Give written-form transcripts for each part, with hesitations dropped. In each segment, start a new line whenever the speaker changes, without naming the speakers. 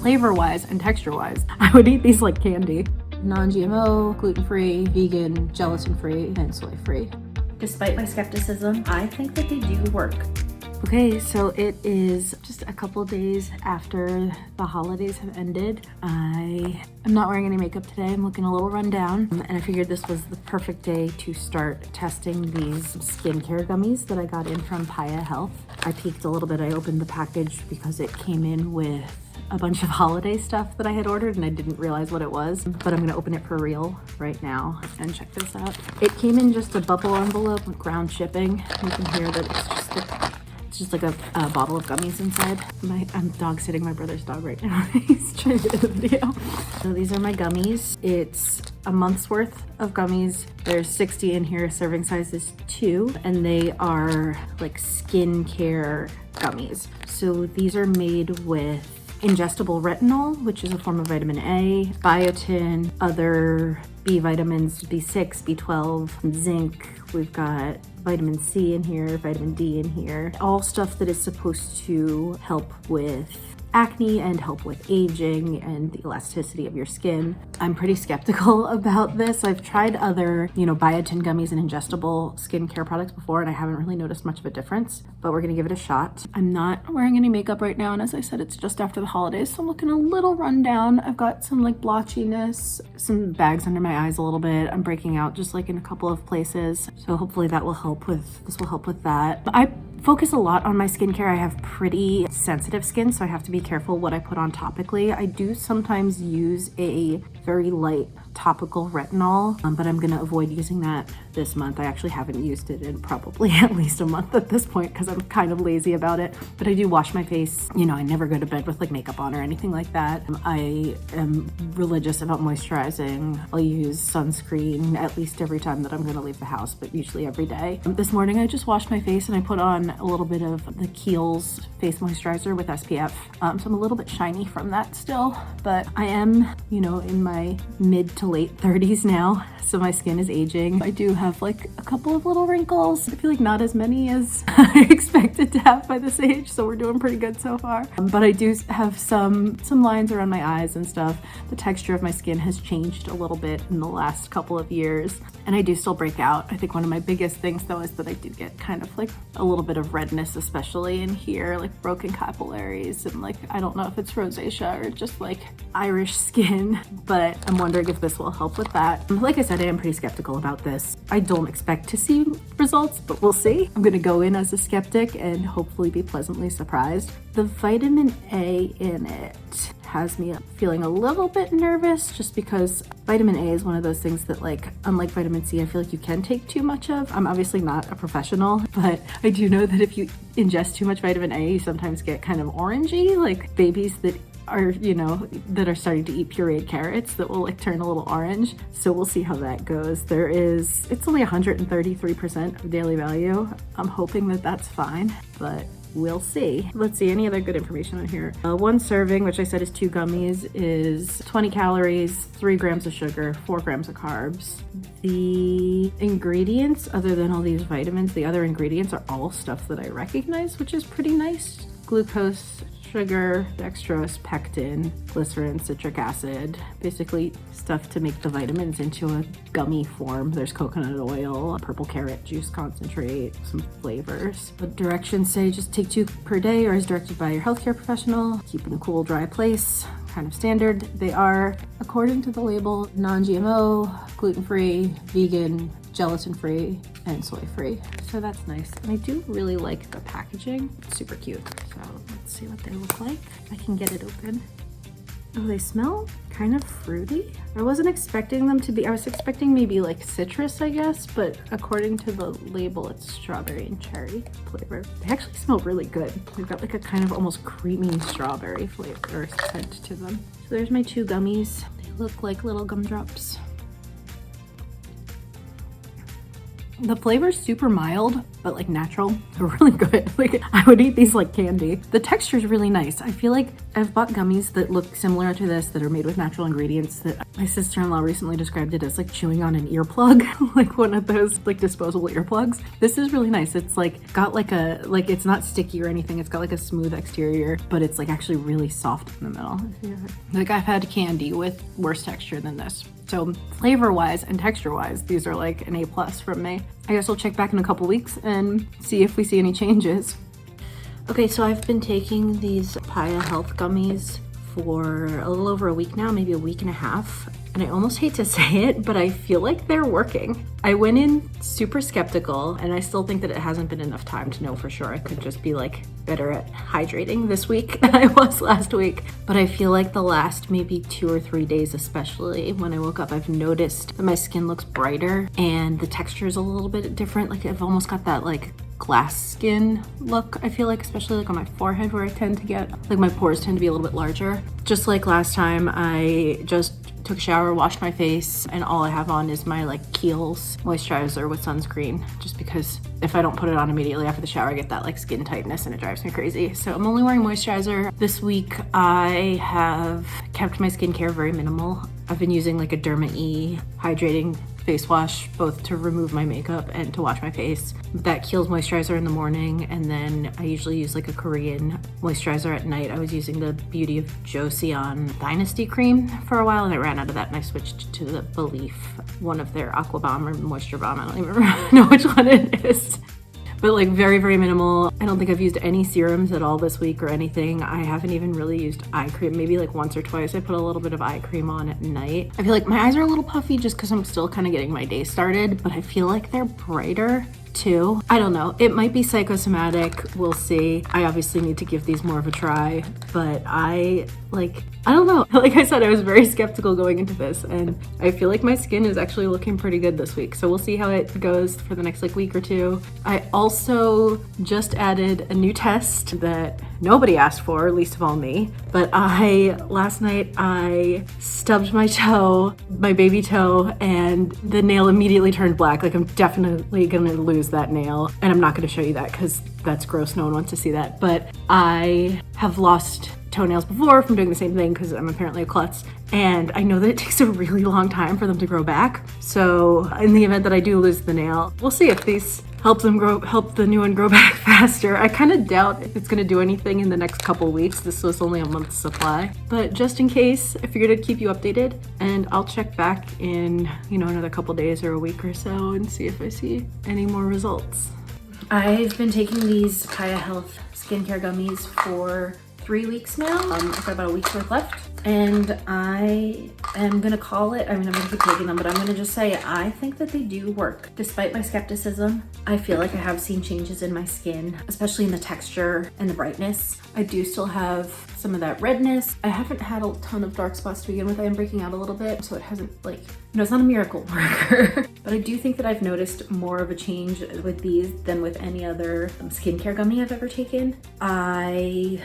flavor-wise and texture-wise, I would eat these like candy. Non-GMO, gluten-free, vegan, gelatin-free, and soy-free.
Despite my skepticism, I think that they do work.
Okay, so it is just a couple days after the holidays have ended. I am not wearing any makeup today. I'm looking a little run down, and I figured this was the perfect day to start testing these skincare gummies that I got in from Paya Health. I peeked a little bit. I opened the package because it came in with a bunch of holiday stuff that I had ordered and I didn't realize what it was, but I'm gonna open it for real right now and check this out. It came in just a bubble envelope with ground shipping. You can hear that it's just like a bottle of gummies inside. I'm dog sitting my brother's dog right now. He's trying to get the video. So these are my gummies. It's a month's worth of gummies. There's 60 in here, serving size is 2, and they are like skincare gummies. So these are made with ingestible retinol, which is a form of vitamin A, biotin, other B vitamins, B6, B12, zinc. We've got vitamin C in here, vitamin D in here. All stuff that is supposed to help with acne and help with aging and the elasticity of your skin. I'm pretty skeptical about this. I've tried other, biotin gummies and ingestible skincare products before, and I haven't really noticed much of a difference, but we're gonna give it a shot. I'm not wearing any makeup right now, and as I said, it's just after the holidays, so I'm looking a little run down. I've got some like blotchiness, some bags under my eyes a little bit. I'm breaking out just like in a couple of places, so hopefully this will help with that. I focus a lot on my skincare. I have pretty sensitive skin, so I have to be careful what I put on topically. I do sometimes use a very light topical retinol, but I'm gonna avoid using that this month. I actually haven't used it in probably at least a month at this point because I'm kind of lazy about it, but I do wash my face. I never go to bed with like makeup on or anything like that. I am religious about moisturizing. I'll use sunscreen at least every time that I'm gonna leave the house, but usually every day. This morning I just washed my face and I put on a little bit of the Kiehl's face moisturizer with SPF. So I'm a little bit shiny from that still, but I am, in my mid to late 30s now, so my skin is aging. I do have like a couple of little wrinkles. I feel like not as many as I expected to have by this age, so we're doing pretty good so far. But I do have some lines around my eyes and stuff. The texture of my skin has changed a little bit in the last couple of years, and I do still break out. I think one of my biggest things though is that I do get kind of like a little bit of redness, especially in here, like broken capillaries, and like I don't know if it's rosacea or just like Irish skin, but I'm wondering if this will help with that. Like I said, I am pretty skeptical about this. I don't expect to see results, but we'll see. I'm gonna go in as a skeptic and hopefully be pleasantly surprised. The vitamin A in it has me feeling a little bit nervous just because vitamin A is one of those things that, like, unlike vitamin C, I feel like you can take too much of. I'm obviously not a professional, but I do know that if you ingest too much vitamin A, you sometimes get kind of orangey, like babies that are, that are starting to eat pureed carrots that will like turn a little orange. So we'll see how that goes. It's only 133% of daily value. I'm hoping that that's fine, but we'll see. Let's see, any other good information on here. One serving, which I said is 2 gummies, is 20 calories, 3 grams of sugar, 4 grams of carbs. The ingredients, other than all these vitamins, the other ingredients are all stuff that I recognize, which is pretty nice. Glucose, sugar, dextrose, pectin, glycerin, citric acid, basically stuff to make the vitamins into a gummy form. There's coconut oil, purple carrot juice concentrate, some flavors. The directions say just take 2 per day or as directed by your healthcare professional. Keep in a cool, dry place. Kind of standard. They are, according to the label, non-GMO, gluten-free, vegan, gelatin-free, and soy-free. So that's nice. And I do really like the packaging. It's super cute. So let's see what they look like. I can get it open. Oh, they smell kind of fruity. I wasn't expecting them to be, I was expecting maybe like citrus, I guess, but according to the label, it's strawberry and cherry flavor. They actually smell really good. They've got like a kind of almost creamy strawberry flavor or scent to them. So there's my 2 gummies. They look like little gumdrops. The flavor's super mild, but like natural. They're really good. Like I would eat these like candy. The texture's really nice. I feel like I've bought gummies that look similar to this that are made with natural ingredients that My sister-in-law recently described it as like chewing on an earplug, like one of those like disposable earplugs. This is really nice. It's like got like it's not sticky or anything. It's got like a smooth exterior, but it's like actually really soft in the middle. Like I've had candy with worse texture than this. So flavor-wise and texture-wise, these are like an A+ from me. I guess I'll check back in a couple weeks and see if we see any changes. Okay, so I've been taking these Paya Health Gummies for a little over a week now, maybe a week and a half. And I almost hate to say it, but I feel like they're working. I went in super skeptical, and I still think that it hasn't been enough time to know for sure. I could just be like better at hydrating this week than I was last week. But I feel like the last maybe 2 or 3 days, especially when I woke up, I've noticed that my skin looks brighter and the texture is a little bit different. Like I've almost got that like glass skin look, I feel like, especially like on my forehead where I tend to get, like my pores tend to be a little bit larger. Just like last time, I just took a shower, washed my face, and all I have on is my like Kiehl's moisturizer with sunscreen, just because if I don't put it on immediately after the shower, I get that like skin tightness and it drives me crazy. So I'm only wearing moisturizer. This week I have kept my skincare very minimal. I've been using like a Derma E hydrating face wash, both to remove my makeup and to wash my face. That Kiehl's moisturizer in the morning, and then I usually use like a Korean moisturizer at night. I was using the Beauty of Joseon Dynasty cream for a while, and I ran out of that and I switched to the Belief, one of their Aqua Bomb or Moisture Bomb. I don't even know which one it is. But like very, very minimal. I don't think I've used any serums at all this week or anything. I haven't even really used eye cream. Maybe like once or twice I put a little bit of eye cream on at night. I feel like my eyes are a little puffy just because I'm still kind of getting my day started, but I feel like they're brighter too. I don't know. It might be psychosomatic. We'll see. I obviously need to give these more of a try, but I don't know. Like I said, I was very skeptical going into this, and I feel like my skin is actually looking pretty good this week. So we'll see how it goes for the next like week or two. I also just added a new test that nobody asked for, least of all me. But last night I stubbed my toe, my baby toe, and the nail immediately turned black. Like I'm definitely gonna lose that nail, and I'm not gonna show you that because that's gross. No one wants to see that. But I have lost toenails before from doing the same thing because I'm apparently a klutz, and I know that it takes a really long time for them to grow back. So in the event that I do lose the nail, we'll see if these help the new one grow back faster. I kind of doubt if it's going to do anything in the next couple weeks. This was only a month's supply, but just in case, I figured I'd keep you updated, and I'll check back in another couple days or a week or so and see if I see any more results. I've been taking these Paya Health skincare gummies for 3 weeks now. I've got about a week's worth left, and I am gonna call it, I'm gonna keep taking them, but I'm gonna just say I think that they do work. Despite my skepticism, I feel like I have seen changes in my skin, especially in the texture and the brightness. I do still have some of that redness. I haven't had a ton of dark spots to begin with. I am breaking out a little bit, so it hasn't it's not a miracle worker. But I do think that I've noticed more of a change with these than with any other skincare gummy I've ever taken. My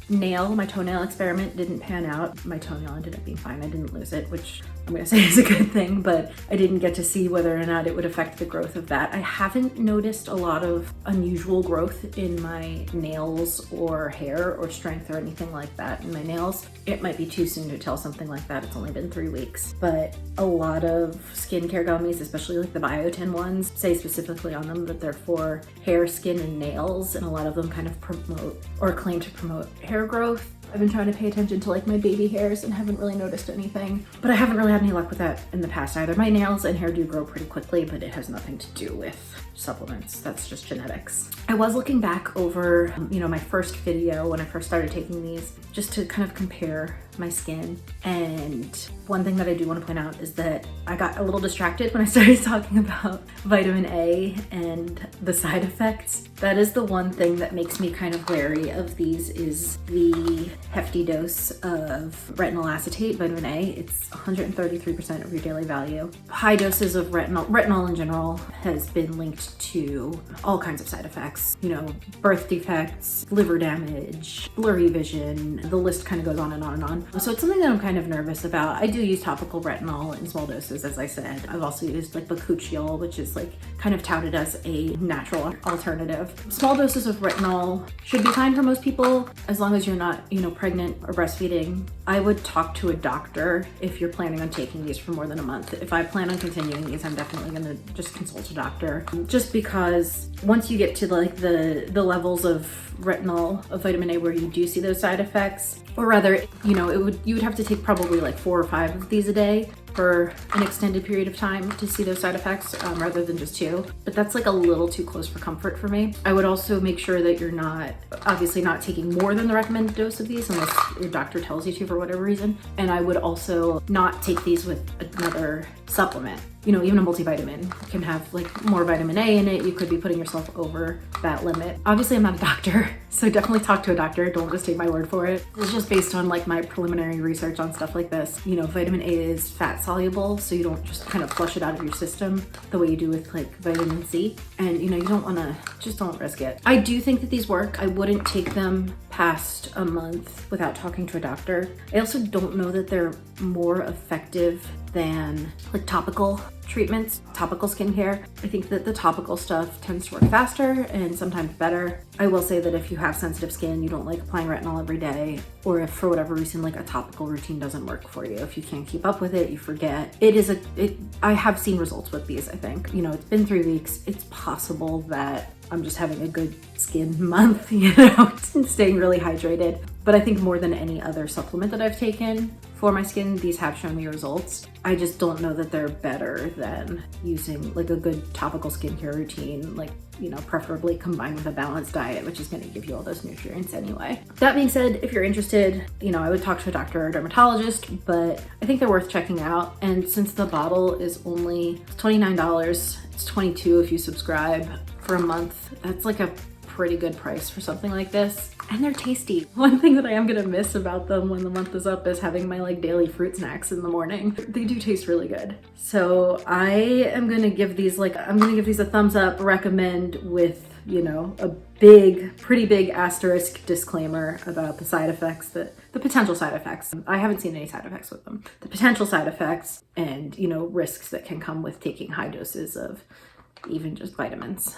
toenail experiment didn't pan out. My toenail ended up being fine. I didn't lose it, which I'm gonna say is a good thing, but I didn't get to see whether or not it would affect the growth of that. I haven't noticed a lot of unusual growth in my nails or hair or strength or anything like that in my nails. It might be too soon to tell something like that. It's only been 3 weeks, but a lot of skincare gummies, especially like the biotin ones, say specifically on them that they're for hair, skin, and nails, and a lot of them kind of promote or claim to promote hair growth. I've been trying to pay attention to like my baby hairs and haven't really noticed anything, but I haven't really had any luck with that in the past either. My nails and hair do grow pretty quickly, but it has nothing to do with supplements. That's just genetics. I was looking back over, my first video when I first started taking these, just to kind of compare my skin. And one thing that I do want to point out is that I got a little distracted when I started talking about vitamin A and the side effects. That is the one thing that makes me kind of wary of these, is the hefty dose of retinol acetate, vitamin A. It's 133% of your daily value. High doses of retinol in general has been linked
linked to all kinds of side effects, you know, birth defects, liver damage, blurry vision, the list kind of goes on and on and on. So it's something that I'm kind of nervous about. I do use topical retinol in small doses, as I said. I've also used like bakuchiol, which is like kind of touted as a natural alternative. Small doses of retinol should be fine for most people as long as you're not, you know, pregnant or breastfeeding. I would talk to a doctor if you're planning on taking these for more than a month. If I plan on continuing these, I'm definitely gonna just consult a doctor, just because once you get to like the levels of retinol, of vitamin A, where you do see those side effects, or rather, you know, you would have to take probably like 4 or 5 of these a day for an extended period of time to see those side effects, rather than just 2. But that's like a little too close for comfort for me. I would also make sure that you're obviously not taking more than the recommended dose of these unless your doctor tells you to for whatever reason. And I would also not take these with another supplement. You know, even a multivitamin can have like more vitamin A in it. You could be putting yourself over that limit. Obviously, I'm not a doctor, so definitely talk to a doctor. Don't just take my word for it. It's just based on like my preliminary research on stuff like this. You know, vitamin A is fat soluble, so you don't just kind of flush it out of your system the way you do with like vitamin C. And you know, you don't want to, just don't risk it. I do think that these work. I wouldn't take them past a month without talking to a doctor. I also don't know that they're more effective than like topical treatments, topical skincare. I think that the topical stuff tends to work faster and sometimes better. I will say that if you have sensitive skin, you don't like applying retinol every day, or if for whatever reason like a topical routine doesn't work for you, if you can't keep up with it, you forget. I have seen results with these, I think. You know, it's been 3 weeks. It's possible that I'm just having a good skin month, you know, and staying really hydrated. But I think more than any other supplement that I've taken for my skin, these have shown me results. I just don't know that they're better than using like a good topical skincare routine, like, you know, preferably combined with a balanced diet, which is going to give you all those nutrients anyway. That being said, if you're interested, you know, I would talk to a doctor or dermatologist, but I think they're worth checking out. And since the bottle is only $29, it's $22 if you subscribe for a month. That's like a pretty good price for something like this. And they're tasty. One thing that I am gonna miss about them when the month is up is having my like daily fruit snacks in the morning. They do taste really good. So I am gonna give these a thumbs up, recommend, with, you know, a pretty big asterisk disclaimer about the side effects, the potential side effects. I haven't seen any side effects with them. The potential side effects and, you know, risks that can come with taking high doses of even just vitamins.